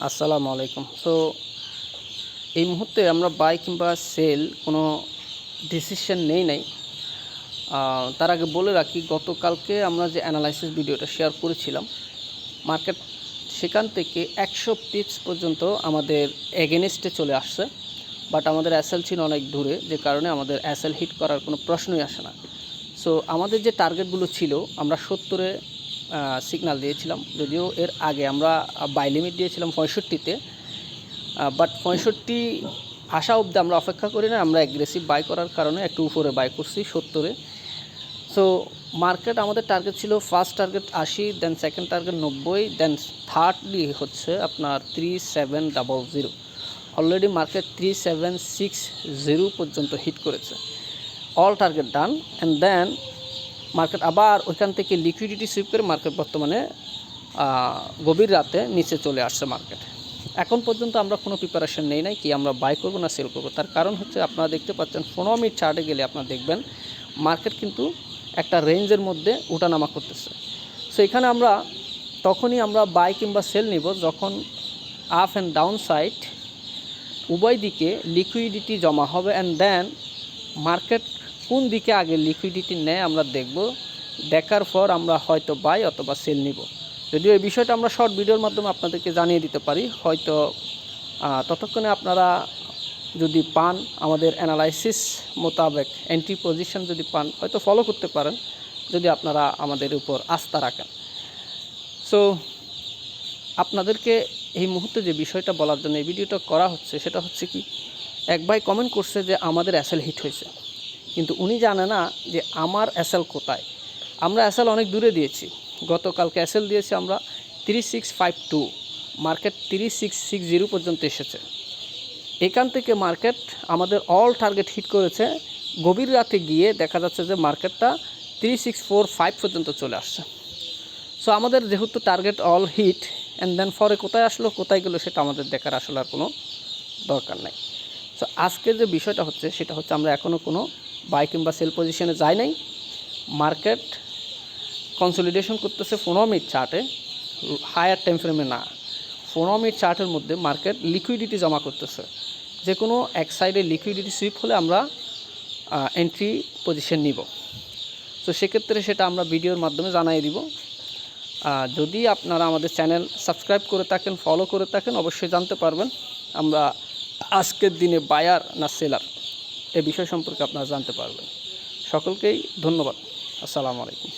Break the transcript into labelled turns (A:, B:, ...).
A: আসসালামু আলাইকুম। সো এই মুহূর্তে আমরা বাই কিংবা সেল কোনো ডিসিশন নেই নাই। তার আগে বলে রাখি, গতকালকে আমরা যে অ্যানালাইসিস ভিডিওটা শেয়ার করেছিলাম, মার্কেট সেখান থেকে 100 পিপস পর্যন্ত আমাদের এগেনস্টে চলে আসছে। বাট আমাদের এসএল ছিল অনেক দূরে, যে কারণে আমাদের এসএল হিট করার কোনো প্রশ্নই আসে না। সো আমাদের যে টার্গেটগুলো ছিল, আমরা 70-এ সিগন্যাল দিয়েছিলাম, যদিও এর আগে আমরা বাই লিমিট দিয়েছিলাম 65-তে। বাট 65 আসা অবধি আমরা অপেক্ষা করি না, আমরা অ্যাগ্রেসিভ বাই করার কারণে একটু উপরে বাই করছি 70-এ। সো মার্কেট আমাদের টার্গেট ছিল, first target 80, then second target 90, then thirdly হচ্ছে আপনার 3700। অলরেডি মার্কেট 3760 পর্যন্ত হিট করেছে, all target done. And then market আবার ওইখান থেকে লিকুইডিটি সুইপ করে মার্কেট বর্তমানে গভীর রাতে নিচে চলে আসছে মার্কেট। এখন পর্যন্ত আমরা কোনো প্রিপারেশন নেই নাই কি আমরা বাই করবো না সেল করবো। তার কারণ হচ্ছে, আপনারা দেখতে পাচ্ছেন 15 মিনিট চার্টে গেলে আপনারা দেখবেন মার্কেট কিন্তু একটা রেঞ্জের মধ্যে ওঠানামা করতেছে। সো এখানে আমরা তখনই আমরা বাই কিংবা সেল নিব যখন আপ অ্যান্ড ডাউন সাইড উভয় দিকে লিকুইডিটি জমা হবে। অ্যান্ড দেন মার্কেট কোন দিকে আগে লিকুইডিটি নেয় আমরা দেখব, দেখার পর আমরা হয়তো বাই অথবা সেল নিব। যদিও এই বিষয়টা আমরা শর্ট ভিডিওর মাধ্যমে আপনাদেরকে জানিয়ে দিতে পারি, হয়তো ততক্ষণে আপনারা যদি পান আমাদের অ্যানালাইসিস মোতাবেক এন্ট্রি পজিশন যদি পান, হয়তো ফলো করতে পারেন যদি আপনারা আমাদের উপর আস্থা রাখেন। সো আপনাদেরকে এই মুহূর্তে যে বিষয়টা বলার জন্য এই ভিডিওটা করা হচ্ছে, সেটা হচ্ছে কি, এক ভাই কমেন্ট করছে যে আমাদের এসএল হিট হয়েছে, কিন্তু উনি জানে না যে আমার এসএল কোথায়। আমরা এসএল অনেক দূরে দিয়েছি। গতকালকে এসএল দিয়েছি আমরা 3652, মার্কেট 3660 পর্যন্ত এসেছে। এখান থেকে মার্কেট আমাদের অল টার্গেট হিট করেছে। গভীর রাতে গিয়ে দেখা যাচ্ছে যে মার্কেটটা 3645 পর্যন্ত চলে আসছে। সো আমাদের যেহেতু target all hit, and then পরে কোথায় আসলো কোথায় গেলো সেটা আমাদের দেখার আসলে আর কোনো দরকার নাই। সো আজকের যে বিষয়টা হচ্ছে সেটা হচ্ছে, আমরা এখনও কোনো বাই কিংবা সেল পজিশনে যাই নাই। মার্কেট কনসলিডেশন করতেছে 15 মিনিট চার্টে, হায়ার টাইম ফ্রেমে না, 15 মিনিট চার্টের মধ্যে মার্কেট লিকুইডিটি জমা করতেছে। যে কোনো এক সাইডে লিকুইডিটি সুইপ হলে আমরা এন্ট্রি পজিশন নিব। তো সেক্ষেত্রে সেটা আমরা ভিডিওর মাধ্যমে জানিয়ে দিব। যদি আপনারা আমাদের চ্যানেল সাবস্ক্রাইব করে থাকেন, ফলো করে থাকেন, অবশ্যই জানতে পারবেন আমরা আজকের দিনে বায়ার না সেলার, এ বিষয় সম্পর্কে আপনারা জানতে পারবেন। সকলকেই ধন্যবাদ। আসসালামু আলাইকুম।